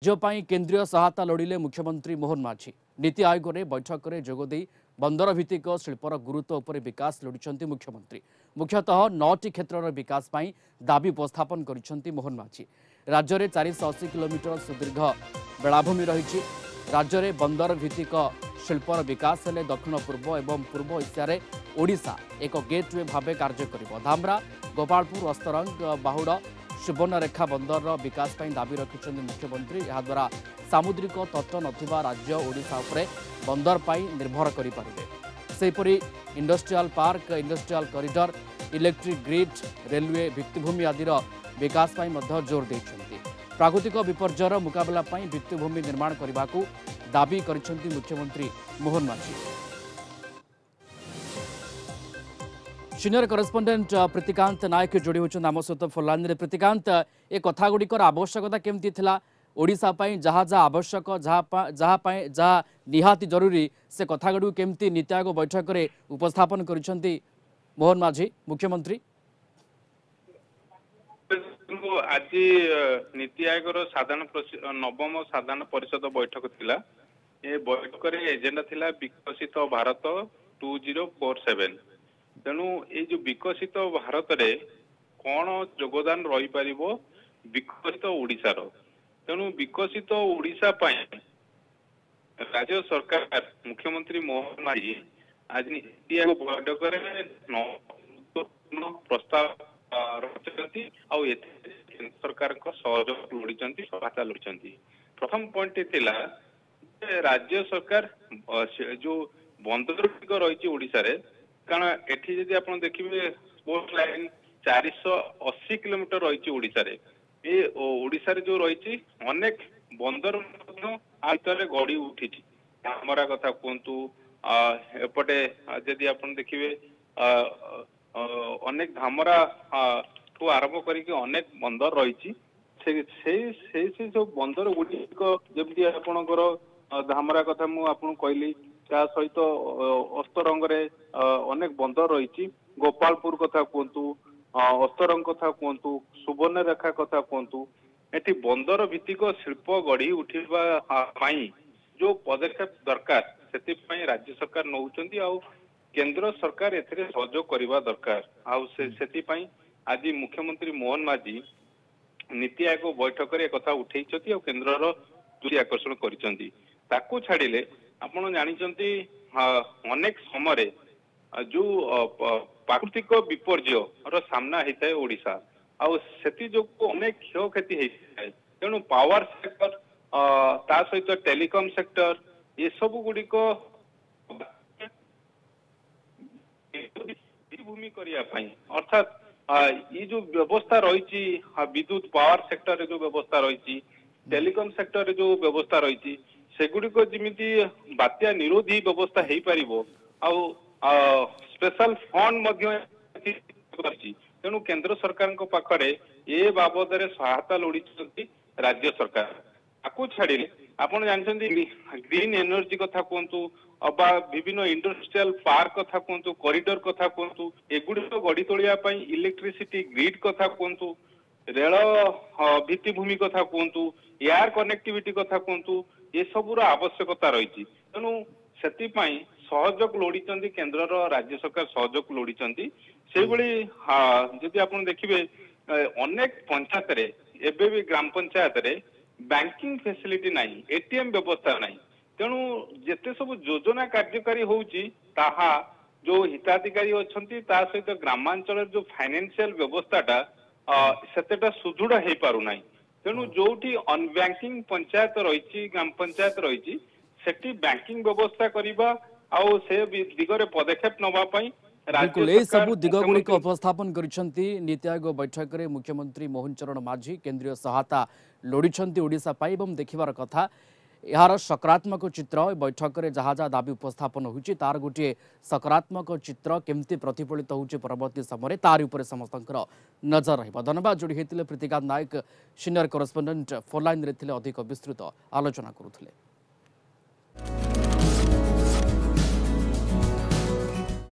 राज्य केंद्रीय सहायता लोड़िले मुख्यमंत्री मोहन माझी नीति आयोग में बैठक में जोगदे बंदर भित्तिक शिल्पर गुरुत्व उपर विकास लोड़ी मुख्यमंत्री मुख्यतः 9टी क्षेत्र विकास पर दाबी उपस्थापन कर मोहन माझी। राज्य में 480 किलोमीटर सुदीर्घ बेलाभूमि रही राज्य में बंदर भित्तिक शिल्पर विकास हेले दक्षिण पूर्व एवं पूर्व एशिया ओडिशा एक गेटवे भाव कार्य कर धामरा गोपालपुर अस्तरंग बाहुड़ सुवर्णरेखा बंदर विकास पर दाबी रखिंट मुख्यमंत्री याद्वारा सामुद्रिक तट नथिबा राज्य ओडिशा उपरे बंदर पर निर्भर करें। Industrial park industrial corridor electric grid railway भित्तिभूमि आदिर विकास पर जोर देते प्राकृतिक विपर्ययर मुकाबला भित्तिभूमि निर्माण करने को दाबी करिसेंती मुख्यमंत्री मोहन माझी। सीनियर करेस्पोंडेंट प्रीतिकांत नायक जोड़ी होचन आम सहित फोनलाइन। प्रीतिकांत ए कथा गुड़िकर आवश्यकता केमती थिला ओडिशा पई जहाँ जहाँ आवश्यक जहाँ निहाती जरूरी से कथा गुड़ केमती नीति आयोग बैठक में उपस्थापन करिसेंती मोहन माझी मुख्यमंत्री। आज नीति आयोग नवम साधारण परिषद बैठक थिला। ए बैठक रे एजेंडा थिला विकसित भारत 2047। तेणु ये जो विकसित भारत रे कौन योगदान रही पारिबो विकसित ओडिशार। तेणु विकसित ओडिशा पई राज्य सरकार मुख्यमंत्री मोहन माझी आज नीति आयोग बैठक रे प्रस्ताव रखिछंती आ केंद्र सरकार को सहयोग लोड़िछंती सहायता लोड़िछंती। प्रथम पॉइंट थिला राज्य सरकार जो बंदर रही ओडिशा रे कारण एठी जदि आपण देखिबे स्पोर्ट लाइन 480 किलोमीटर रही ओडिशा रे ए ओडिशा रे जो रही अनेक बंदर आतरे गड़ी उठी हमरा कथा कहतु एपटे जदि आपण देखिबे अनेक धामरा को आरंभ करके अनेक बंदर रही से सब बंदर गुड़िक जमी आपणकर धामरा कथा मु आपन कहली ता सहित अस्तरंग रे अनेक बंदर रही गोपालपुर कथा कहतु अस्तरंग कथा कहतु सुवर्णरेखा कथा कहतु एटी बंदर भित्तिक शिल्प गढ़ी उठा जो पदक्षेप दरकार से राज्य सरकार नौचंती आ केंद्र सरकार एथिरे सहयोग करबा दरकार आ से आज मुख्यमंत्री मोहन माझी नीति आयोग बैठक रे कथा उठेइछथि आ केंद्र रो दृष्टि आकर्षण करिसंती। ताकू छाड़िले आपण जानिचंती अनेक समय जो प्राकृतिक विपर्यय रो सामना होता है ओडिशा आ सेति जो अनेक क्षय क्षति होता है। तेणु पावर सेक्टर ता सहित टेलीकॉम सेक्टर ये सब गुड़िक भूमि करने अर्थात ये जो व्यवस्था रही विद्युत पावर सेक्टर जो व्यवस्था रही टेलीकॉम सेक्टर जो व्यवस्था रही सेगुड़िक जमी बात्या निरोधी व्यवस्था हो पार स्पेशल फंड तेणु केंद्र सरकार पाखरे ए बाबद सहायता लोड़ी राज्य सरकार आपको छाड़िले आपण जानते ग्रीन एनर्जी कथा कहतु अबा विभिन्न इंडस्ट्रियल पार्क कथा कहतु कॉरिडोर कथा कहतु एगुड़िक गढ़ी तोलिया इलेक्ट्रिसिटी ग्रिड कथा कहतु रेल भित्तिभूमि कथा कहतु एयर कनेक्टिविटी कथा कहतु ये सबूर आवश्यकता रही। तेणु से सहयोग लोड़ी केंद्र राज्य सरकार सहयोग लोड़ी से जदि आप देखिए अनेक पंचायत रे एबे भी ग्राम पंचायत रे बैंकिंग फैसिलिटी नहीं एटीएम व्यवस्था नहीं। तेणु जेते सब योजना कार्यकारी होउची ताहा जो हिताधिकारी अच्छी सहित ग्रामांचल जो फाइनेंशियल व्यवस्थाटा सेतेटा सुदृढ़ हो पारु नहीं। तेणु जोठी अनबैंकिंग पंचायत रही ग्राम पंचायत रही सेठी बैंकिंग व्यवस्था करबा आउ से दिगरे पदक्षेप नबा पई बिल्कुल यही सब दिगगुड़िक उपस्थापन करिसेंती नीति आयोग बैठक में मुख्यमंत्री मोहन चरण माझी केंद्रीय सहायता लोड़िछंती ओडिशा पाई एवं देखिबार कथा यार सकारात्मक चित्र बैठक में जहाँ जहाँ दाबी उपस्थापन होची तार गोटे सकारात्मक चित्र केमती प्रतिफलित होची परवर्ती समय तार उपरे समस्त नजर रहिबा। धन्यवाद जोड़ी होते प्रीतिकांत नायक सीनियर करेस्पोंडेंट फोनलाइन रे अधिक विस्तृत आलोचना करुथिले।